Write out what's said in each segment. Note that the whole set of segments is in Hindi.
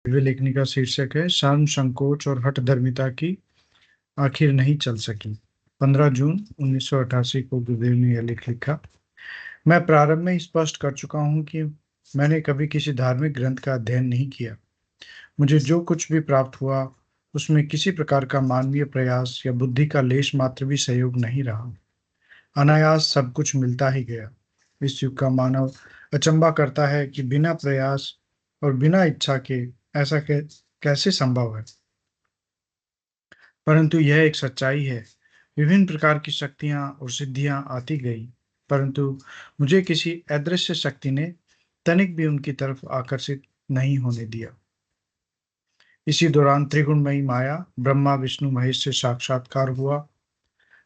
दिव्य लेखनी का शीर्षक है शर्म संकोच और हठधर्मिता की आखिर नहीं चल सकी। 15 जून 1988 को गुरुदेव ने यह लेख लिखा। मैं प्रारंभ में ही स्पष्ट कर चुका हूँ कि मैंने कभी किसी धार्मिक ग्रंथ का अध्ययन नहीं किया। मुझे जो कुछ भी प्राप्त हुआ उसमें किसी प्रकार का मानवीय प्रयास या बुद्धि का लेश मात्र भी सहयोग नहीं रहा। अनायास सब कुछ मिलता ही गया। इस युग का मानव अचंभा करता है कि बिना प्रयास और बिना इच्छा के ऐसा कैसे संभव है। परंतु यह एक सच्चाई है। विभिन्न प्रकार की शक्तियां और सिद्धियां आती गई, परंतु मुझे किसी अदृश्य शक्ति ने तनिक भी उनकी तरफ आकर्षित नहीं होने दिया। इसी दौरान त्रिगुणमयी माया ब्रह्मा विष्णु महेश से साक्षात्कार हुआ।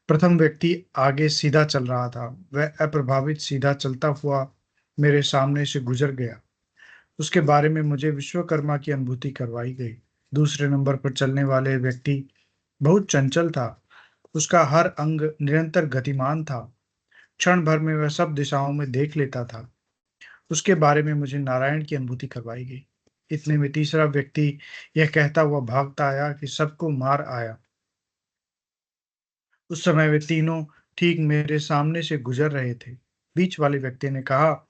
प्रथम व्यक्ति आगे सीधा चल रहा था। वह अप्रभावित सीधा चलता हुआ मेरे सामने से गुजर गया। उसके बारे में मुझे विश्वकर्मा की अनुभूति करवाई गई। दूसरे नंबर पर चलने वाले व्यक्ति बहुत चंचल था। उसका हर अंग निरंतर गतिमान था। क्षण भर में वह सब दिशाओं में देख लेता था। उसके बारे में मुझे नारायण की अनुभूति करवाई गई। इतने में तीसरा व्यक्ति यह कहता हुआ भागता आया कि सबको मार आया। उस समय वे तीनों ठीक मेरे सामने से गुजर रहे थे। बीच वाले व्यक्ति ने कहा,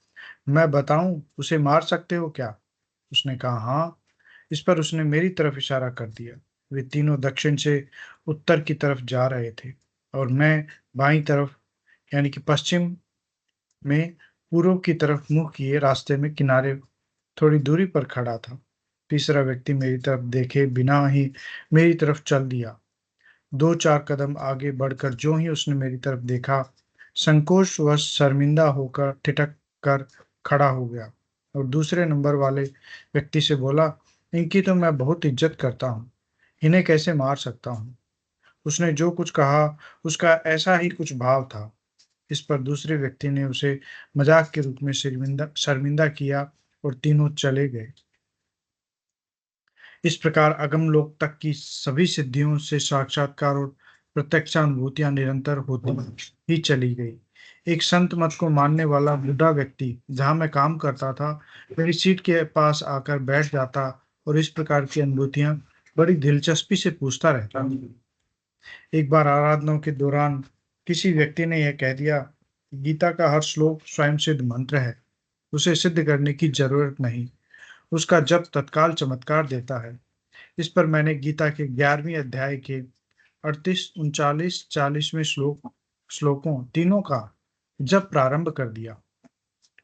मैं बताऊं उसे मार सकते हो क्या? उसने कहा, हाँ। इस पर उसने मेरी तरफ इशारा कर दिया। वे तीनों दक्षिण से उत्तर की तरफ जा रहे थे और मैं बाईं तरफ यानी कि पश्चिम में पूर्व की तरफ मुंह किए रास्ते में किनारे थोड़ी दूरी पर खड़ा था। तीसरा व्यक्ति मेरी तरफ देखे बिना ही मेरी तरफ चल दिया। दो चार कदम आगे बढ़कर जो ही उसने मेरी तरफ देखा, संकोचवश शर्मिंदा होकर ठिठक कर खड़ा हो गया और दूसरे नंबर वाले व्यक्ति से बोला, इनकी तो मैं बहुत इज्जत करता हूँ, इन्हें कैसे मार सकता हूँ। उसने जो कुछ कहा उसका ऐसा ही कुछ भाव था। इस पर दूसरे व्यक्ति ने उसे मजाक के रूप में शर्मिंदा शर्मिंदा किया और तीनों चले गए। इस प्रकार अगम लोक तक की सभी सिद्धियों से साक्षात्कार और प्रत्यक्षानुभूतियां निरंतर होती ही चली गई। एक संत मत को मानने वाला बूढ़ा व्यक्ति जहां मैं काम करता था, मेरी सीट के पास आकर बैठ जाता और इस प्रकार की अनुभूतियां बड़ी दिलचस्पी से पूछता रहता। एक बार आराधनाओं के दौरान किसी व्यक्ति ने यह कह दिया, गीता का हर श्लोक स्वयं सिद्ध मंत्र है, उसे सिद्ध करने की जरूरत नहीं, उसका जप तत्काल चमत्कार देता है। इस पर मैंने गीता के 11वें अध्याय के 38, 39, 40वें श्लोकों तीनों का जप प्रारंभ कर दिया।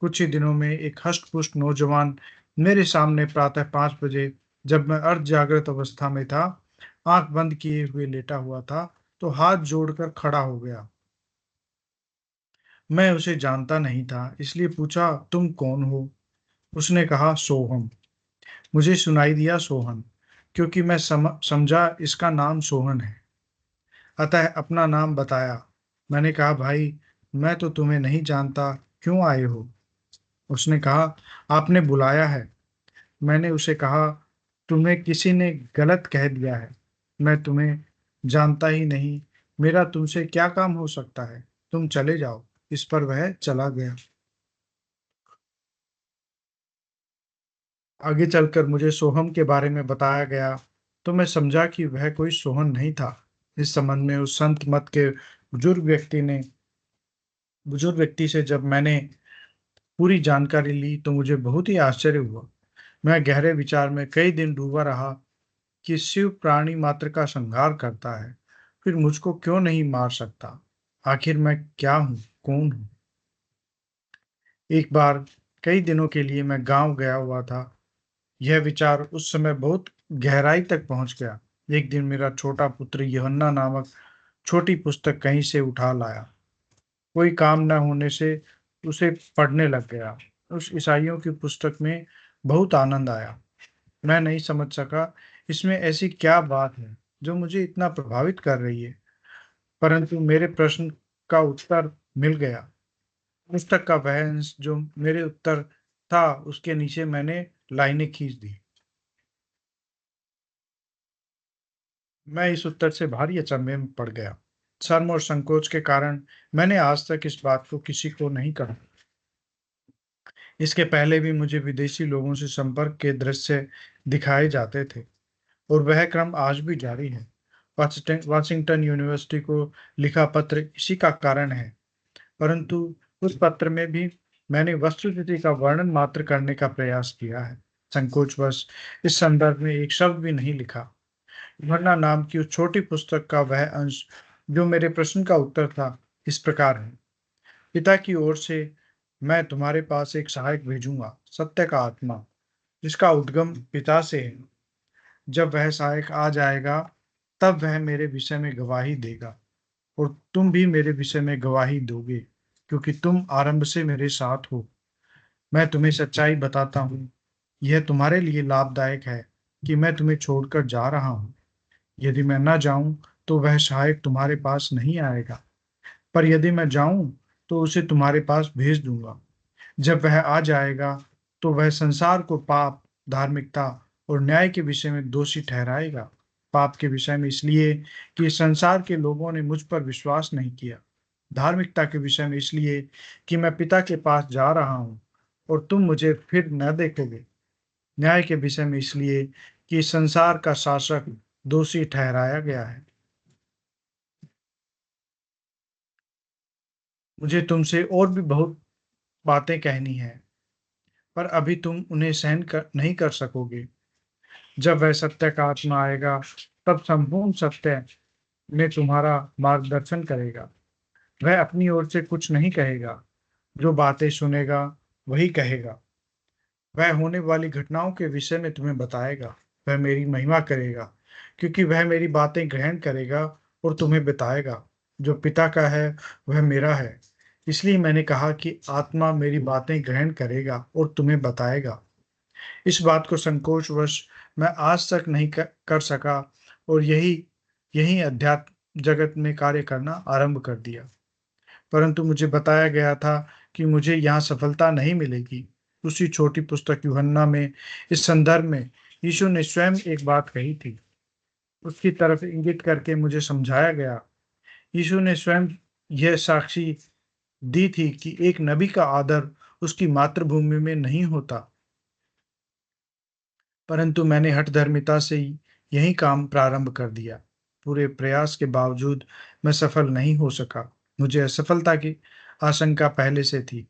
कुछ ही दिनों में एक हष्ट-पुष्ट नौजवान मेरे सामने प्रातः 5 बजे, जब मैं अर्ध जागृत अवस्था में था, आंख बंद किए हुए लेटा हुआ था, तो हाथ जोड़कर खड़ा हो गया। मैं उसे जानता नहीं था, इसलिए पूछा, तुम कौन हो? उसने कहा, सोहम। मुझे सुनाई दिया सोहन, क्योंकि मैं समझा इसका नाम सोहन है। अतः अपना नाम बताया। मैंने कहा, भाई मैं तो तुम्हें नहीं जानता, क्यों आए हो? उसने कहा, आपने बुलाया है। मैंने उसे कहा, तुम्हें किसी ने गलत कह दिया है। मैं तुम्हें जानता ही नहीं, मेरा तुमसे क्या काम हो सकता है? तुम चले जाओ। इस पर वह चला गया। आगे चलकर मुझे सोहम के बारे में बताया गया, तो मैं समझा कि वह कोई सोहन नहीं था। इस संबंध में उस संत मत के बुजुर्ग व्यक्ति से जब मैंने पूरी जानकारी ली तो मुझे बहुत ही आश्चर्य हुआ। मैं गहरे विचार में कई दिन डूबा रहा कि शिव प्राणी मात्र का संहार करता है, फिर मुझको क्यों नहीं मार सकता? आखिर मैं क्या हूँ, कौन हूँ? एक बार कई दिनों के लिए मैं गांव गया हुआ था। यह विचार उस समय बहुत गहराई तक पहुंच गया। एक दिन मेरा छोटा पुत्र यूहन्ना नामक छोटी पुस्तक कहीं से उठा लाया। कोई काम न होने से उसे पढ़ने लग गया। उस ईसाइयों की पुस्तक में बहुत आनंद आया। मैं नहीं समझ सका इसमें ऐसी क्या बात है जो मुझे इतना प्रभावित कर रही है, परंतु मेरे प्रश्न का उत्तर मिल गया। पुस्तक का वह अंश जो मेरे उत्तर था, उसके नीचे मैंने लाइनें खींच दी। मैं इस उत्तर से भारी अचंभे में पड़ गया। शर्म और संकोच के कारण मैंने आज तक इस बात को किसी को नहीं कहा। इसके पहले भी मुझे विदेशी लोगों से संपर्क के दृश्य दिखाए जाते थे और वह क्रम आज भी जारी है। वाशिंगटन यूनिवर्सिटी को लिखा पत्र इसी का कारण है, परंतु उस पत्र में भी मैंने वस्तुस्थिति का वर्णन मात्र करने का प्रयास किया है। संकोचवश इस संदर्भ में एक शब्द भी नहीं लिखा। वरना नाम की उस छोटी पुस्तक का वह अंश जो मेरे प्रश्न का उत्तर था, इस प्रकार है। पिता की ओर से मैं तुम्हारे पास एक सहायक भेजूंगा, सत्य का आत्मा, जिसका उद्गम पिता से है। जब वह सहायक आ जाएगा, तब वह मेरे विषय में गवाही देगा और तुम भी मेरे विषय में गवाही दोगे, क्योंकि तुम आरंभ से मेरे साथ हो। मैं तुम्हें सच्चाई बताता हूँ, यह तुम्हारे लिए लाभदायक है कि मैं तुम्हें छोड़कर जा रहा हूँ। यदि मैं न जाऊं तो वह सहायक तुम्हारे पास नहीं आएगा, पर यदि मैं जाऊं तो उसे तुम्हारे पास भेज दूंगा। जब वह आ जाएगा तो वह संसार को पाप, धार्मिकता और न्याय के विषय में दोषी ठहराएगा। पाप के विषय में इसलिए कि इस संसार के लोगों ने मुझ पर विश्वास नहीं किया। धार्मिकता के विषय में इसलिए कि मैं पिता के पास जा रहा हूँ और तुम मुझे फिर न देखोगे। न्याय के विषय में इसलिए कि इस संसार का शासक दोषी ठहराया गया है। मुझे तुमसे और भी बहुत बातें कहनी है, पर अभी तुम उन्हें नहीं कर सकोगे। जब वह सत्य का आत्मा आएगा, तब संपूर्ण सत्य में तुम्हारा मार्गदर्शन करेगा। वह अपनी ओर से कुछ नहीं कहेगा, जो बातें सुनेगा वही कहेगा। वह होने वाली घटनाओं के विषय में तुम्हें बताएगा। वह मेरी महिमा करेगा, क्योंकि वह मेरी बातें ग्रहण करेगा और तुम्हें बताएगा। जो पिता का है वह मेरा है। इसलिए मैंने कहा कि आत्मा मेरी बातें ग्रहण करेगा और तुम्हें बताएगा। इस बात को संकोचवश मैं आज तक नहीं कर सका और यही यही अध्यात्म जगत में कार्य करना आरंभ कर दिया। परंतु मुझे बताया गया था कि मुझे यहाँ सफलता नहीं मिलेगी। उसी छोटी पुस्तक यूहन्ना में इस संदर्भ में यीशु ने स्वयं एक बात कही थी। उसकी तरफ इंगित करके मुझे समझाया गया। यीशु ने स्वयं यह साक्षी दी थी कि एक नबी का आदर उसकी मातृभूमि में नहीं होता, परंतु मैंने हठधर्मिता से ही यही काम प्रारंभ कर दिया। पूरे प्रयास के बावजूद मैं सफल नहीं हो सका। मुझे असफलता की आशंका पहले से थी,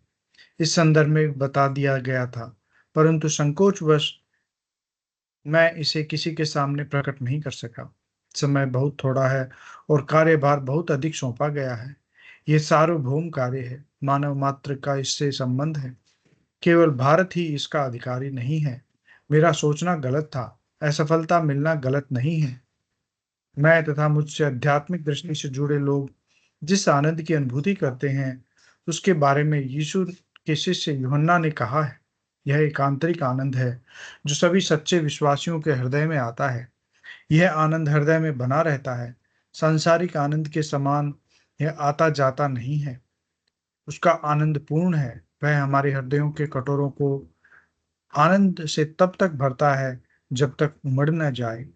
इस संदर्भ में बता दिया गया था, परंतु संकोचवश मैं इसे किसी के सामने प्रकट नहीं कर सका। समय बहुत थोड़ा है और कार्यभार बहुत अधिक सौंपा गया है। ये सार्वभौम कार्य है, मानव मात्र का इससे संबंध है। केवल भारत ही इसका अधिकारी नहीं है। मेरा सोचना गलत था। असफलता मिलना गलत नहीं है। मैं तथा मुझसे आध्यात्मिक दृष्टि से जुड़े लोग जिस आनंद की अनुभूति करते हैं, उसके बारे में यीशु के शिष्य यूहन्ना ने कहा है, यह एक आंतरिक आनंद है जो सभी सच्चे विश्वासियों के हृदय में आता है। यह आनंद हृदय में बना रहता है। सांसारिक आनंद के समान यह आता जाता नहीं है। उसका आनंद पूर्ण है। वह हमारे हृदयों के कटोरों को आनंद से तब तक भरता है जब तक उमड़ न जाए।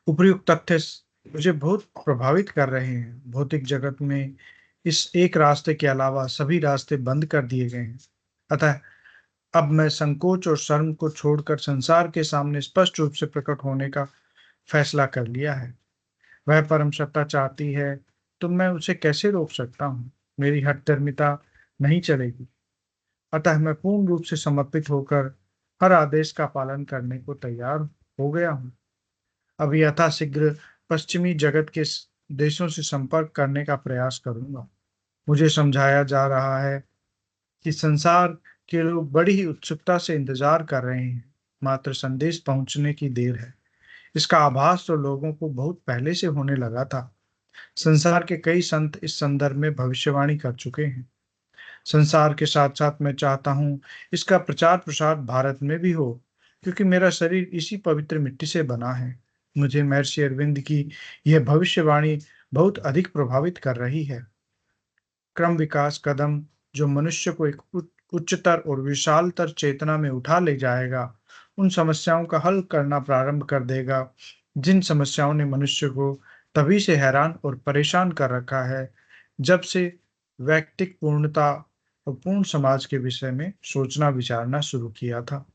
उपर्युक्त तथ्य मुझे बहुत प्रभावित कर रहे हैं। भौतिक जगत में इस एक रास्ते के अलावा सभी रास्ते बंद कर दिए गए हैं। अतः अब मैं संकोच और शर्म को छोड़कर संसार के सामने स्पष्ट रूप से प्रकट होने का फैसला कर लिया है। वह परम सत्ता चाहती है, तो मैं उसे कैसे रोक सकता हूँ? मेरी हठधर्मिता नहीं चलेगी। अतः मैं पूर्ण रूप से समर्पित होकर हर आदेश का पालन करने को तैयार हो गया हूँ। अब यथाशीघ्र पश्चिमी जगत के देशों से संपर्क करने का प्रयास करूंगा। मुझे समझाया जा रहा है कि संसार के लोग बड़ी ही उत्सुकता से इंतजार कर रहे हैं। मात्र संदेश पहुंचने की देर है। इसका आभास तो लोगों को बहुत पहले से होने लगा था। संसार के कई संत इस संदर्भ में भविष्यवाणी कर चुके हैं। संसार के साथ साथ मैं चाहता हूँ इसका प्रचार प्रसार भारत में भी हो, क्योंकि मेरा शरीर इसी पवित्र मिट्टी से बना है। मुझे महर्षि अरविंद की यह भविष्यवाणी बहुत अधिक प्रभावित कर रही है। क्रम विकास कदम जो मनुष्य को एक उच्चतर और विशालतर चेतना में उठा ले जाएगा, उन समस्याओं का हल करना प्रारंभ कर देगा जिन समस्याओं ने मनुष्य को तभी से हैरान और परेशान कर रखा है, जब से वैयक्तिक पूर्णता और पूर्ण समाज के विषय में सोचना विचारना शुरू किया था।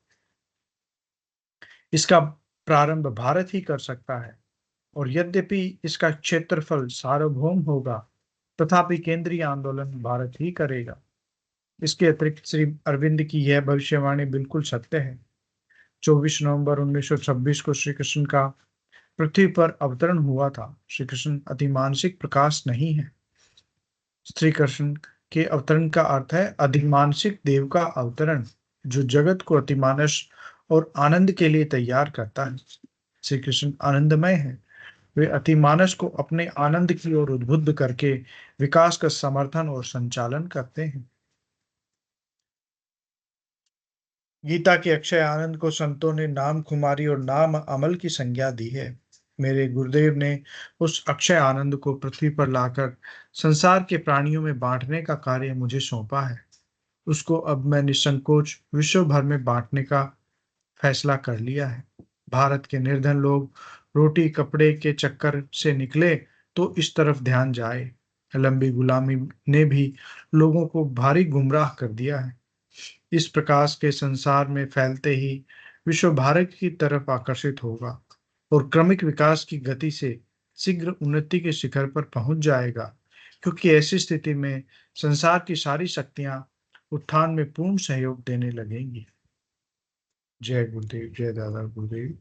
इसका प्रारंभ भारत ही कर सकता है, और यद्यपि इसका क्षेत्रफल सार्वभौम होगा, तथापि केंद्रीय आंदोलन भारत ही करेगा। इसके अतिरिक्त श्री अरविंद की यह भविष्यवाणी बिल्कुल सत्य है। 24 नवंबर 1926 को श्री कृष्ण का पृथ्वी पर अवतरण हुआ था। श्री कृष्ण अतिमानसिक प्रकाश नहीं है। श्री कृष्ण के अवतरण का अर्थ है अधिमानसिक देव का अवतरण, जो जगत को अतिमानस और आनंद के लिए तैयार करता है। श्री कृष्ण आनंदमय है। वे अतिमानस को अपने आनंद की ओर उद्बुद्ध करके विकास का समर्थन और संचालन करते हैं। गीता के अक्षय आनंद को संतों ने नाम कुमारी और नाम अमल की संज्ञा दी है। मेरे गुरुदेव ने उस अक्षय आनंद को पृथ्वी पर लाकर संसार के प्राणियों में बांटने का कार्य मुझे सौंपा है। उसको अब मैं निसंकोच विश्व भर में बांटने का फैसला कर लिया है। भारत के निर्धन लोग रोटी कपड़े के चक्कर से निकले तो इस तरफ ध्यान जाए। लंबी गुलामी ने भी लोगों को भारी गुमराह कर दिया है। इस प्रकाश के संसार में फैलते ही विश्व भारत की तरफ आकर्षित होगा और क्रमिक विकास की गति से शीघ्र उन्नति के शिखर पर पहुंच जाएगा, क्योंकि ऐसी स्थिति में संसार की सारी शक्तियां उत्थान में पूर्ण सहयोग देने लगेंगी। जय गुरुदेव, जय दादा गुरुदेव।